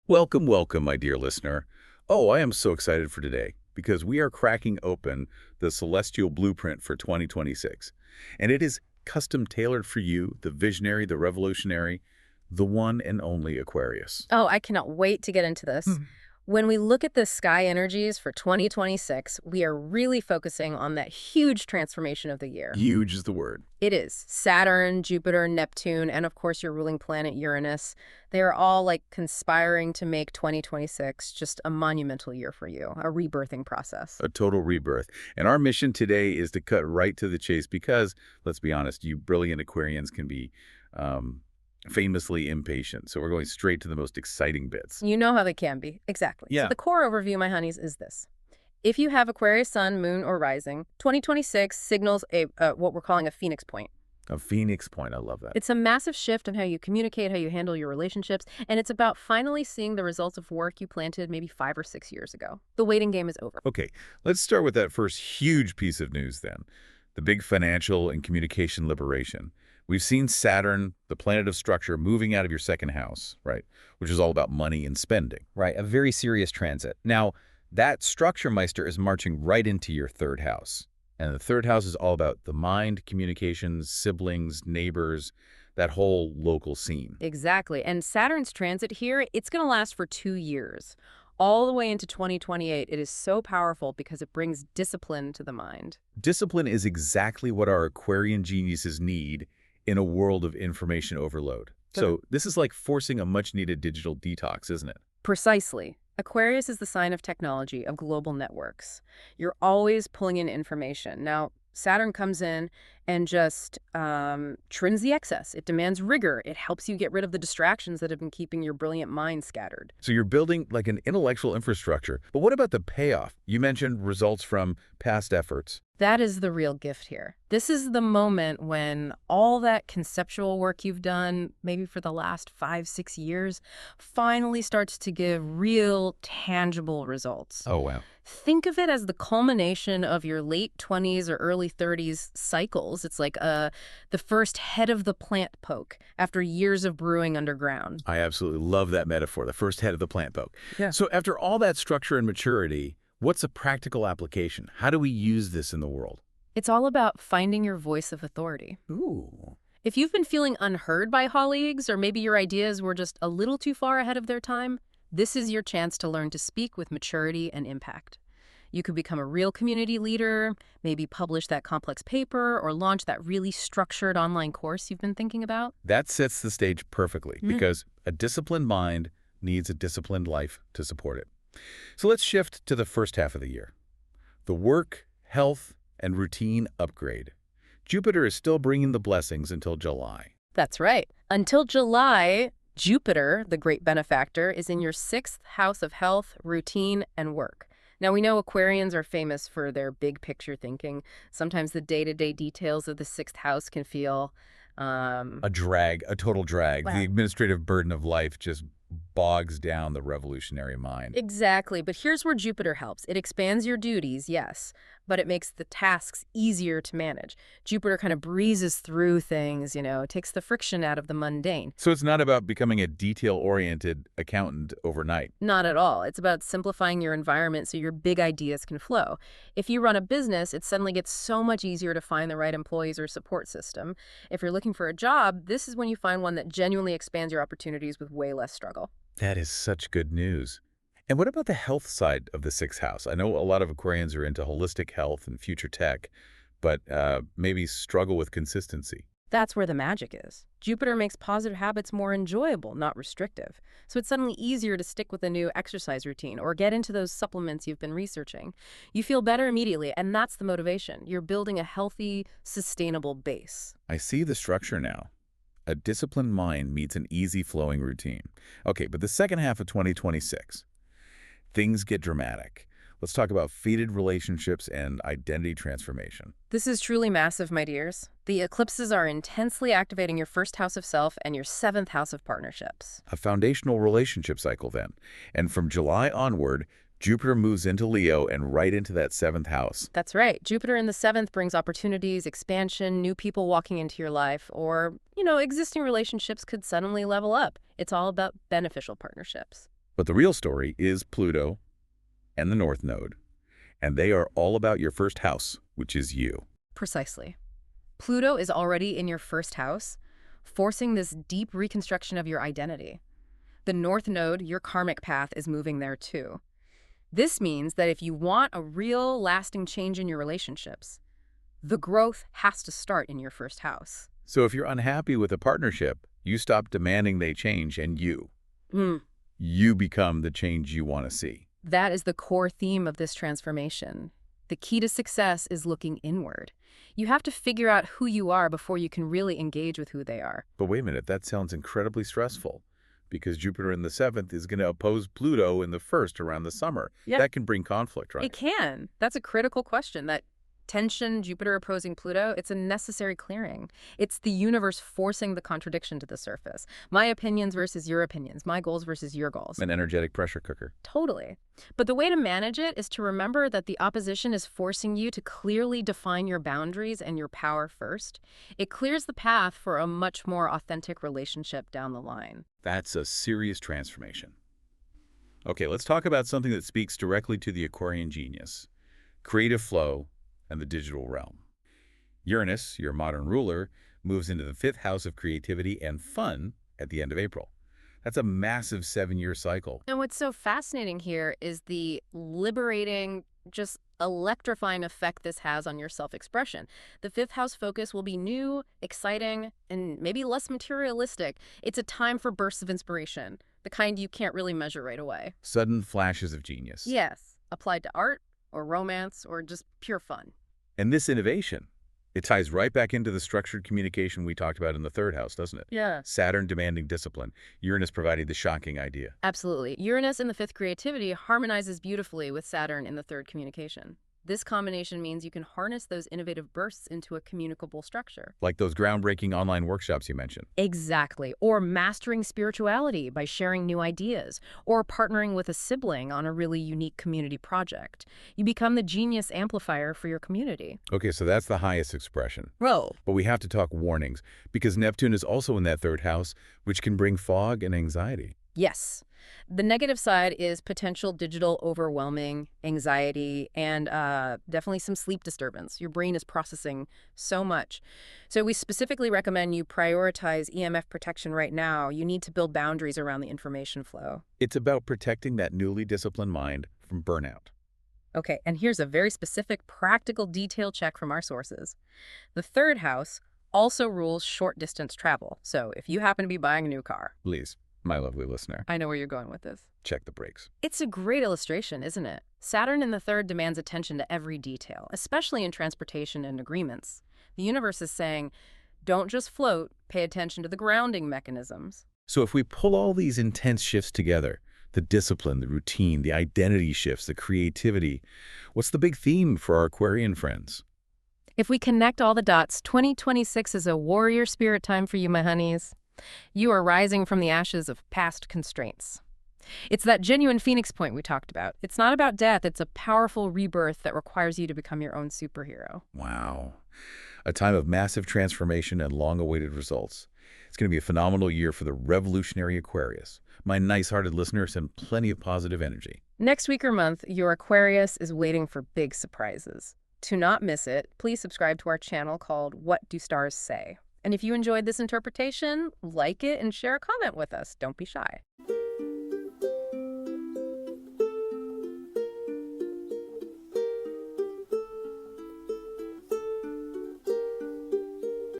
Welcome, welcome, my dear listener. Oh, I am so excited for today because we are cracking open the celestial blueprint for 2026. And it is custom tailored for you, the visionary, the revolutionary, the one and only Aquarius. Oh, I cannot wait to get into this. Mhm. When we look at the sky energies for 2026, we are really focusing on that huge transformation of the year. Huge is the word. It is Saturn, Jupiter, Neptune, and of course your ruling planet Uranus. They are all like conspiring to make 2026 just a monumental year for you, a rebirthing process. A total rebirth. And our mission today is to cut right to the chase because, let's be honest, you brilliant Aquarians can be um, famously impatient. So we're going straight to the most exciting bits. You know how they can be. Exactly. So Yeah. the core overview, my honeys, is this. If you have Aquarius sun, moon, or rising, 2026 signals a what we're calling a phoenix point. A phoenix point. I love that. It's a massive shift in how you communicate, how you handle your relationships, and it's about finally seeing the results of work you planted maybe 5 or 6 years ago. The waiting game is over. Okay, let's start with that first huge piece of news then. The big financial and communication liberation. We've seen Saturn, the planet of structure, moving out of your second house, right? Which is all about money and spending. Right, a very serious transit. Now, that structure meister is marching right into your third house. And the third house is all about the mind, communications, siblings, neighbors, that whole local scene. Exactly. And Saturn's transit here, it's going to last for 2 years. All the way into 2028, it is so powerful because it brings discipline to the mind. Discipline is exactly what our Aquarian geniuses need in a world of information overload. So this is like forcing a much-needed digital detox, isn't it? Precisely. Aquarius is the sign of technology, of global networks. You're always pulling in information. Now, Saturn comes in and just trims the excess. It demands rigor. It helps you get rid of the distractions that have been keeping your brilliant mind scattered. So you're building like an intellectual infrastructure. But what about the payoff? You mentioned results from past efforts. That is the real gift here. This is the moment when all that conceptual work you've done, maybe for the last 5, 6 years, finally starts to give real, tangible results. Oh, wow. Think of it as the culmination of your late 20s or early 30s cycles. It's like the first head of the plant poke after years of brewing underground. I absolutely love that metaphor, the first head of the plant poke. Yeah. So after all that structure and maturity, what's a practical application? How do we use this in the world? It's all about finding your voice of authority. Ooh. If you've been feeling unheard by colleagues, or maybe your ideas were just a little too far ahead of their time, this is your chance to learn to speak with maturity and impact. You could become a real community leader, maybe publish that complex paper, or launch that really structured online course you've been thinking about. That sets the stage perfectly Mm. because a disciplined mind needs a disciplined life to support it. So let's shift to the first half of the year. The work, health, and routine upgrade. Jupiter is still bringing the blessings until July. That's right. Until July, Jupiter, the great benefactor, is in your sixth house of health, routine, and work. Now, we know Aquarians are famous for their big picture thinking. Sometimes the day-to-day details of the sixth house can feel A drag, a total drag. Wow. The administrative burden of life just bogs down the revolutionary mind. Exactly, but here's where Jupiter helps. It expands your duties, yes, but it makes the tasks easier to manage. Jupiter kind of breezes through things, it takes the friction out of the mundane. So it's not about becoming a detail-oriented accountant overnight. Not at all. It's about simplifying your environment so your big ideas can flow. If you run a business, it suddenly gets so much easier to find the right employees or support system. If you're looking for a job, this is when you find one that genuinely expands your opportunities with way less struggle. That is such good news. And what about the health side of the sixth house? I know a lot of Aquarians are into holistic health and future tech, but maybe struggle with consistency. That's where the magic is. Jupiter makes positive habits more enjoyable, not restrictive. So it's suddenly easier to stick with a new exercise routine or get into those supplements you've been researching. You feel better immediately, and that's the motivation. You're building a healthy, sustainable base. I see the structure now. A disciplined mind meets an easy-flowing routine. Okay, but the second half of 2026, things get dramatic. Let's talk about fated relationships and identity transformation. This is truly massive, my dears. The eclipses are intensely activating your first house of self and your seventh house of partnerships. A foundational relationship cycle then. And from July onward, Jupiter moves into Leo and right into that seventh house. That's right. Jupiter in the seventh brings opportunities, expansion, new people walking into your life, or, existing relationships could suddenly level up. It's all about beneficial partnerships. But the real story is Pluto and the North Node, and they are all about your first house, which is you. Precisely. Pluto is already in your first house, forcing this deep reconstruction of your identity. The North Node, your karmic path, is moving there too. This means that if you want a real, lasting change in your relationships, the growth has to start in your first house. So if you're unhappy with a partnership, you stop demanding they change and you become the change you want to see. That is the core theme of this transformation. The key to success is looking inward. You have to figure out who you are before you can really engage with who they are. But wait a minute, that sounds incredibly stressful because Jupiter in the 7th is going to oppose Pluto in the 1st around the summer. Yeah. That can bring conflict, right? It can. That's a critical question. That tension, Jupiter opposing Pluto, it's a necessary clearing. It's the universe forcing the contradiction to the surface. My opinions versus your opinions. My goals versus your goals. An energetic pressure cooker. Totally. But the way to manage it is to remember that the opposition is forcing you to clearly define your boundaries and your power first. It clears the path for a much more authentic relationship down the line. That's a serious transformation. Okay, let's talk about something that speaks directly to the Aquarian genius. Creative flow and the digital realm. Uranus, your modern ruler, moves into the 5th house of creativity and fun at the end of April. That's a massive 7-year cycle. And what's so fascinating here is the liberating, just electrifying effect this has on your self-expression. The 5th house focus will be new, exciting, and maybe less materialistic. It's a time for bursts of inspiration, the kind you can't really measure right away. Sudden flashes of genius. Yes, applied to art, or romance, or just pure fun. And this innovation, it ties right back into the structured communication we talked about in the 3rd house, doesn't it? Yeah. Saturn demanding discipline. Uranus providing the shocking idea. Absolutely. Uranus in the 5th creativity harmonizes beautifully with Saturn in the 3rd communication. This combination means you can harness those innovative bursts into a communicable structure. Like those groundbreaking online workshops you mentioned. Exactly. Or mastering spirituality by sharing new ideas, or partnering with a sibling on a really unique community project. You become the genius amplifier for your community. Okay, so that's the highest expression. Whoa. But we have to talk warnings, because Neptune is also in that 3rd house, which can bring fog and anxiety. Yes. The negative side is potential digital overwhelming, anxiety, and definitely some sleep disturbance. Your brain is processing so much. So we specifically recommend you prioritize EMF protection right now. You need to build boundaries around the information flow. It's about protecting that newly disciplined mind from burnout. Okay, and here's a very specific practical detail check from our sources. The 3rd house also rules short-distance travel. So if you happen to be buying a new car. Please, my lovely listener, I know where you're going with this. check the brakes. It's a great illustration, isn't it? Saturn in the 3rd demands attention to every detail, especially in transportation and agreements. The universe is saying, don't just float, pay attention to the grounding mechanisms. So if we pull all these intense shifts together, the discipline, the routine, the identity shifts, the creativity, what's the big theme for our Aquarian friends? If we connect all the dots, 2026 is a warrior spirit time for you, my honeys. You are rising from the ashes of past constraints. It's that genuine phoenix point we talked about. It's not about death. It's a powerful rebirth that requires you to become your own superhero. Wow. A time of massive transformation and long-awaited results. It's going to be a phenomenal year for the revolutionary Aquarius. My nice-hearted listeners and plenty of positive energy. Next week or month, your Aquarius is waiting for big surprises. To not miss it, please subscribe to our channel called What Do Stars Say? And if you enjoyed this interpretation, like it and share a comment with us. Don't be shy.